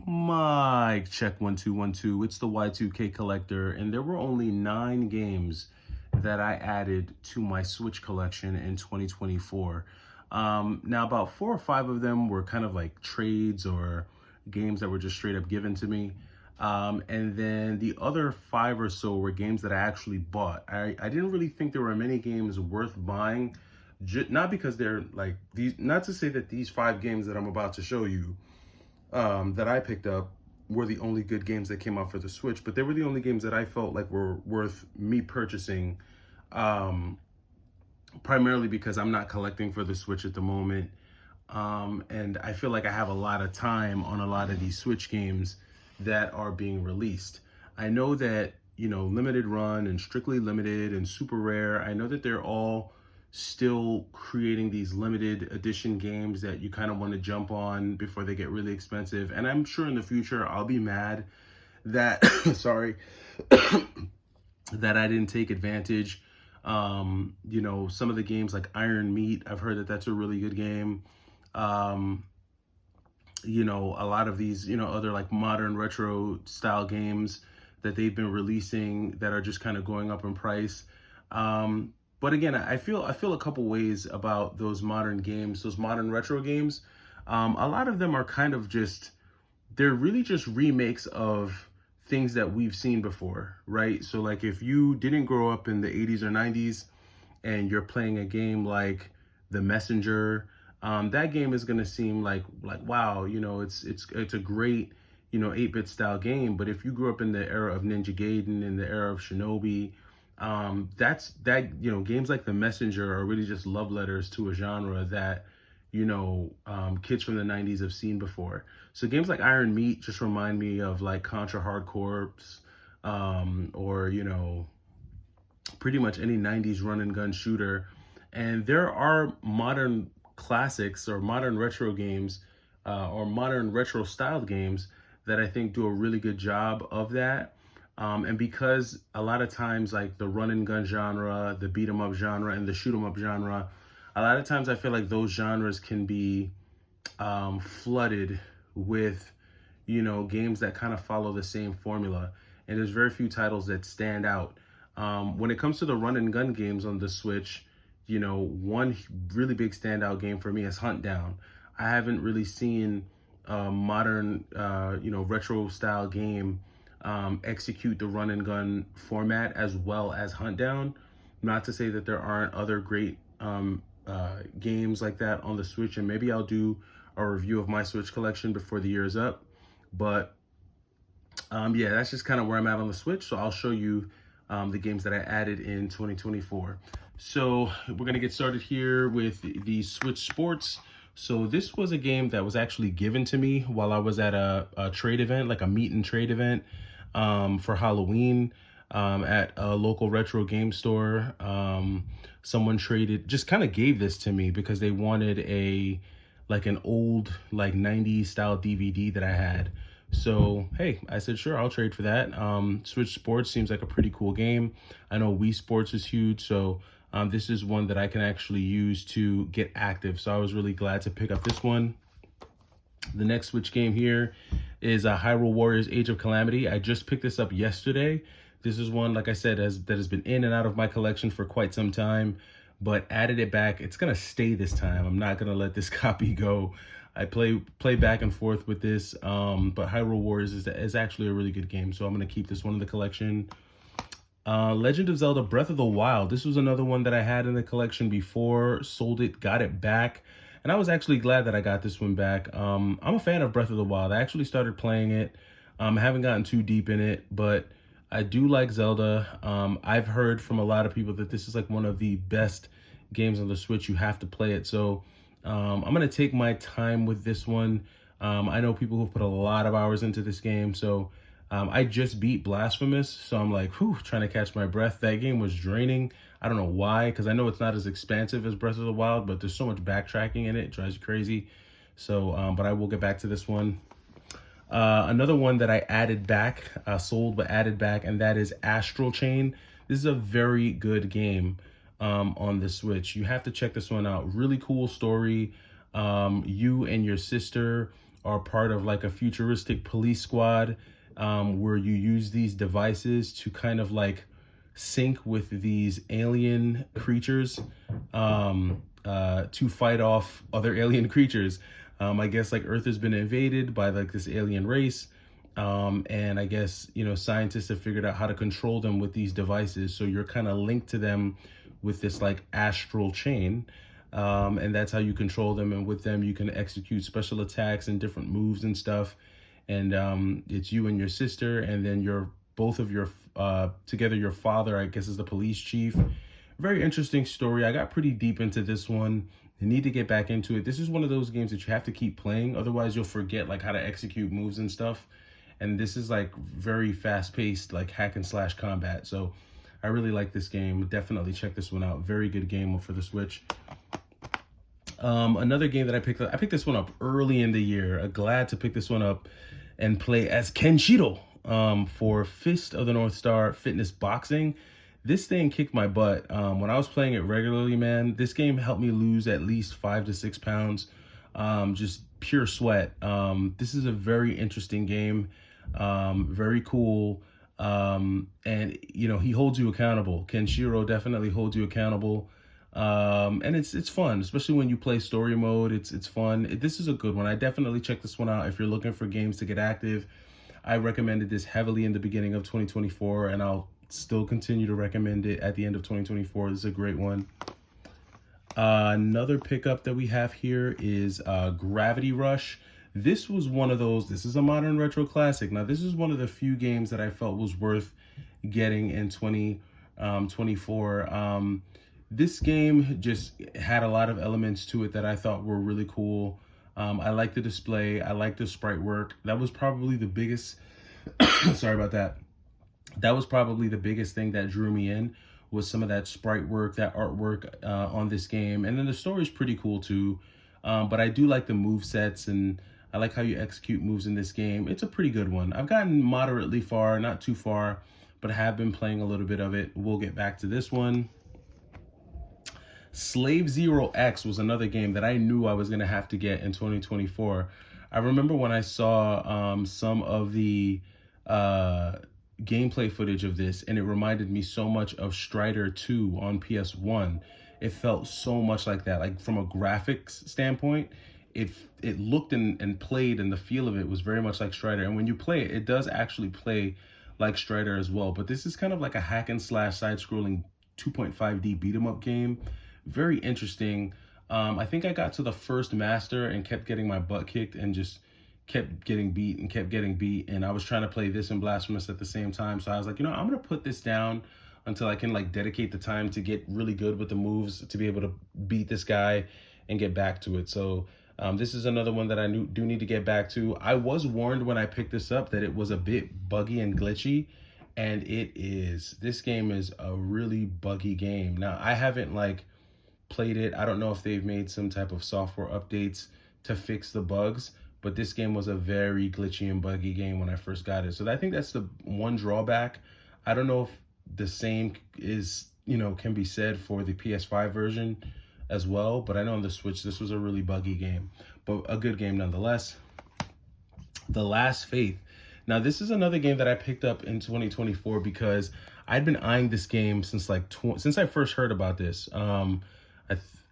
Mic check 1 2 1 2. It's the Y2K collector, and there were only 9 games that I added to my Switch collection in 2024. Now, about 4 or 5 of them were kind of like trades or games that were just straight up given to me. And then the other 5 or so were games that I actually bought. I didn't really think there were many games worth buying, not because they're like these, not to say that these 5 games that I'm about to show you that I picked up were the only good games that came out for the Switch, but they were the only games that I felt like were worth me purchasing, um, primarily because I'm not collecting for the Switch at the moment. And I feel like I have a lot of time on a lot of these Switch games that are being released. I know that, limited run and strictly limited and super rare, I know that they're all still creating these limited edition games that you kind of want to jump on before they get really expensive. And I'm sure in the future I'll be mad that, sorry, that I didn't take advantage. Some of the games like Iron Meat, I've heard that that's a really good game. A lot of these, other like modern retro style games that they've been releasing that are just kind of going up in price. But again, I feel a couple ways about those modern games, those modern retro games. A lot of them are kind of they're really just remakes of things that we've seen before, right? So like if you didn't grow up in the 80s or 90s and you're playing a game like The Messenger, that game is going to seem like wow, it's a great 8-bit style game. But if you grew up in the era of Ninja Gaiden, in the era of Shinobi, games like The Messenger are really just love letters to a genre that kids from the 90s have seen before. So games like Iron Meat just remind me of like Contra Hard Corps, or pretty much any 90s run and gun shooter. And there are modern classics or modern retro games, or modern retro styled games that I think do a really good job of that. And because a lot of times like the run and gun genre, the beat 'em up genre, and the shoot 'em up genre, a lot of times I feel like those genres can be flooded with, games that kind of follow the same formula. And there's very few titles that stand out. When it comes to the run and gun games on the Switch, one really big standout game for me is Hunt Down. I haven't really seen a modern, retro style game execute the run and gun format as well as Hunt Down. Not to say that there aren't other great games like that on the Switch, and maybe I'll do a review of my Switch collection before the year is up. But yeah, that's just kind of where I'm at on the Switch. So I'll show you the games that I added in 2024. So we're going to get started here with the Switch Sports. So this was a game that was actually given to me while I was at a trade event, like a meet and trade event, for Halloween, at a local retro game store. Someone just kind of gave this to me because they wanted an old like 90s style DVD that I had. So, hey, I said, sure, I'll trade for that. Switch Sports seems like a pretty cool game. I know Wii Sports is huge, so this is one that I can actually use to get active. So I was really glad to pick up this one. The next Switch game here is Hyrule Warriors Age of Calamity. I just picked this up yesterday. This is one, like I said, that has been in and out of my collection for quite some time, but added it back. It's going to stay this time. I'm not going to let this copy go. I play back and forth with this, but Hyrule Warriors is actually a really good game, so I'm going to keep this one in the collection. Legend of Zelda Breath of the Wild. This was another one that I had in the collection before, sold it, got it back, and I was actually glad that I got this one back. I'm a fan of Breath of the Wild. I actually started playing it. I haven't gotten too deep in it, but I do like Zelda. I've heard from a lot of people that this is like one of the best games on the Switch. You have to play it. So I'm going to take my time with this one. I know people who've put a lot of hours into this game. So I just beat Blasphemous. So I'm like, trying to catch my breath. That game was draining. I don't know why, because I know it's not as expansive as Breath of the Wild, but there's so much backtracking in it. It drives you crazy. So, but I will get back to this one. Another one that I added back, sold but added back, and that is Astral Chain. This is a very good game on the Switch. You have to check this one out. Really cool story. You and your sister are part of like a futuristic police squad, where you use these devices to kind of like sync with these alien creatures, to fight off other alien creatures. I guess like Earth has been invaded by like this alien race. And I guess, scientists have figured out how to control them with these devices. So you're kind of linked to them with this like astral chain. And that's how you control them. And with them, you can execute special attacks and different moves and stuff. And it's you and your sister, and then both of your together. Your father, I guess, is the police chief. Very interesting story. I got pretty deep into this one. You need to get back into it. This is one of those games that you have to keep playing, otherwise you'll forget like how to execute moves and stuff. And this is like very fast-paced, like hack and slash combat. So I really like this game. Definitely check this one out. Very good game for the Switch. Another game that I picked this one up early in the year. Glad to pick this one up and play as Kenshiro, for Fist of the North Star Fitness Boxing. This thing kicked my butt. When I was playing it regularly, man, this game helped me lose at least 5 to 6 pounds. Just pure sweat. This is a very interesting game. Very cool. And he holds you accountable. Kenshiro definitely holds you accountable. And it's fun, especially when you play story mode. It's fun. This is a good one. I definitely check this one out if you're looking for games to get active. I recommended this heavily in the beginning of 2024, and I'll still continue to recommend it at the end of 2024. This is a great one. Another pickup that we have here is Gravity Rush. This was one of those. This is a modern retro classic. Now, this is one of the few games that I felt was worth getting in 2024. This game just had a lot of elements to it that I thought were really cool. I like the display. I like the sprite work. That was probably the biggest. Sorry about that. That was probably the biggest thing that drew me in, was some of that sprite work, that artwork on this game. And then the story's pretty cool too. But I do like the move sets, and I like how you execute moves in this game. It's a pretty good one. I've gotten moderately far, not too far, but I have been playing a little bit of it. We'll get back to this one. Slave Zero X was another game that I knew I was going to have to get in 2024. I remember when I saw some of the gameplay footage of this, and it reminded me so much of Strider 2 on PS1. It felt so much like that. Like from a graphics standpoint, it looked and played, and the feel of it was very much like Strider. And when you play it, it does actually play like Strider as well. But this is kind of like a hack and slash side-scrolling 2.5D beat 'em up game. Very interesting. I think I got to the first master and kept getting my butt kicked and just kept getting beat and kept getting beat. And I was trying to play this and Blasphemous at the same time. So I was like, I'm going to put this down until I can like dedicate the time to get really good with the moves to be able to beat this guy and get back to it. So this is another one that I do need to get back to. I was warned when I picked this up that it was a bit buggy and glitchy. And it is. This game is a really buggy game. Now, I haven't like played it. I don't know if they've made some type of software updates to fix the bugs, but this game was a very glitchy and buggy game when I first got it. So I think that's the one drawback. I don't know if the same is, can be said for the PS5 version as well, but I know on the Switch, this was a really buggy game, but a good game nonetheless. The Last Faith. Now, this is another game that I picked up in 2024 because I'd been eyeing this game since since I first heard about this.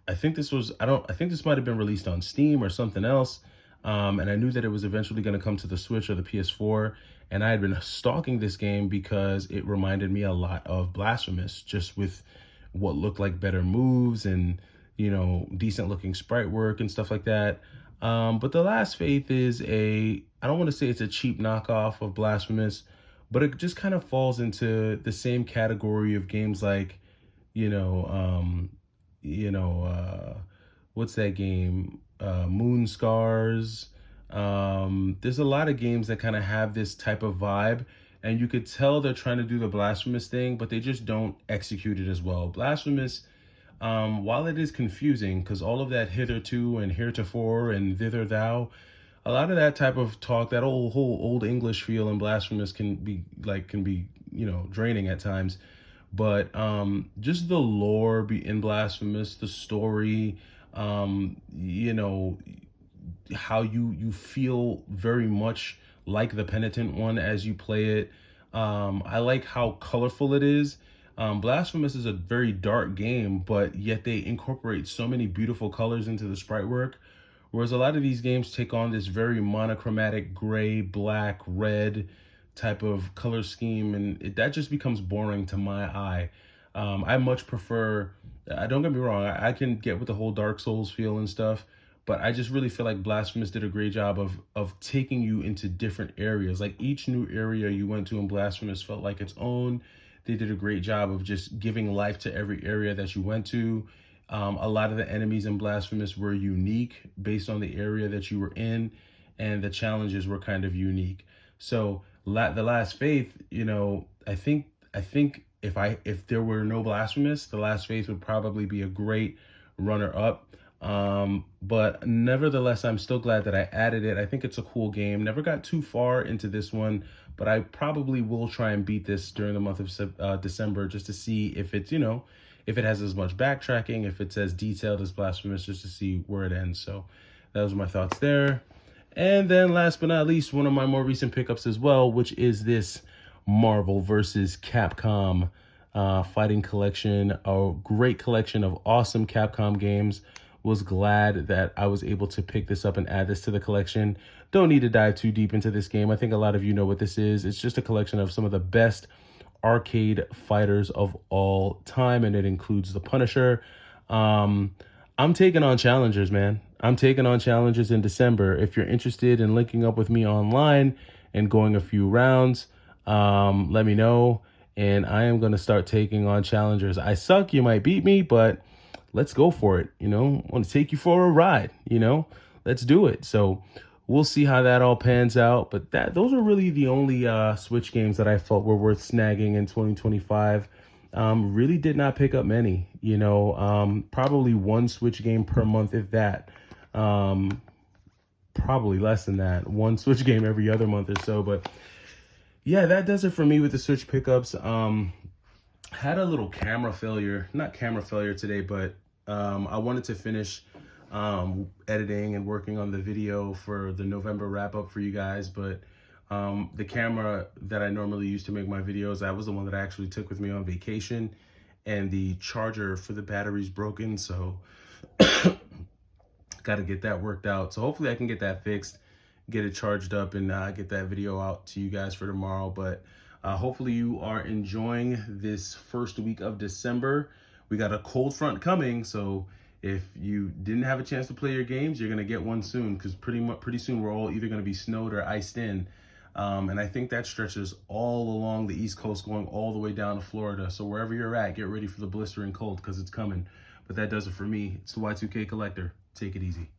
I think this was, I think this might have been released on Steam or something else. And I knew that it was eventually going to come to the Switch or the PS4. And I had been stalking this game because it reminded me a lot of Blasphemous, just with what looked like better moves and, decent looking sprite work and stuff like that. But The Last Faith is I don't want to say it's a cheap knockoff of Blasphemous, but it just kind of falls into the same category of games like, what's that game? Moon Scars. There's a lot of games that kind of have this type of vibe, and you could tell they're trying to do the Blasphemous thing, but they just don't execute it as well. Blasphemous, while it is confusing, because all of that hitherto and heretofore and thither thou, a lot of that type of talk, that whole old English feel in Blasphemous can be draining at times. But just the lore in Blasphemous, the story, how you feel very much like the Penitent one as you play it. I like how colorful it is. Blasphemous is a very dark game, but yet they incorporate so many beautiful colors into the sprite work. Whereas a lot of these games take on this very monochromatic gray, black, red type of color scheme, and that just becomes boring to my eye. I much prefer. Don't get me wrong. I can get with the whole Dark Souls feel and stuff, but I just really feel like Blasphemous did a great job of taking you into different areas. Like each new area you went to in Blasphemous felt like its own. They did a great job of just giving life to every area that you went to. A lot of the enemies in Blasphemous were unique based on the area that you were in, and the challenges were kind of unique. So the Last Faith, I think if there were no Blasphemous, the Last Faith would probably be a great runner up. But nevertheless, I'm still glad that I added it. I think it's a cool game. Never got too far into this one, but I probably will try and beat this during the month of December just to see if it's, if it has as much backtracking, if it's as detailed as Blasphemous, just to see where it ends. So that was my thoughts there. And then last but not least, one of my more recent pickups as well, which is this Marvel versus Capcom fighting collection, a great collection of awesome Capcom games. Was glad that I was able to pick this up and add this to the collection. Don't need to dive too deep into this game. I think a lot of you know what this is. It's just a collection of some of the best arcade fighters of all time, and it includes the Punisher. I'm taking on challengers, man. I'm taking on challengers in December. If you're interested in linking up with me online and going a few rounds, let me know. And I am going to start taking on challengers. I suck. You might beat me, but let's go for it. I want to take you for a ride. Let's do it. So we'll see how that all pans out. But those are really the only Switch games that I felt were worth snagging in 2025. Really did not pick up many. Probably one Switch game per month, if that. Probably less than that. One Switch game every other month or so. But yeah, that does it for me with the Switch pickups. Had a little not camera failure today, but I wanted to finish editing and working on the video for the November wrap up for you guys, but the camera that I normally use to make my videos, that was the one that I actually took with me on vacation, and the charger for the battery's broken, so got to get that worked out. So hopefully I can get that fixed, get it charged up, and get that video out to you guys for tomorrow. But hopefully you are enjoying this first week of December. We got a cold front coming, so if you didn't have a chance to play your games, you're gonna get one soon, because pretty soon we're all either gonna be snowed or iced in, and I think that stretches all along the East Coast, going all the way down to Florida. So wherever you're at, get ready for the blistering cold, because it's coming. But that does it for me. It's the Y2K Collector. Take it easy.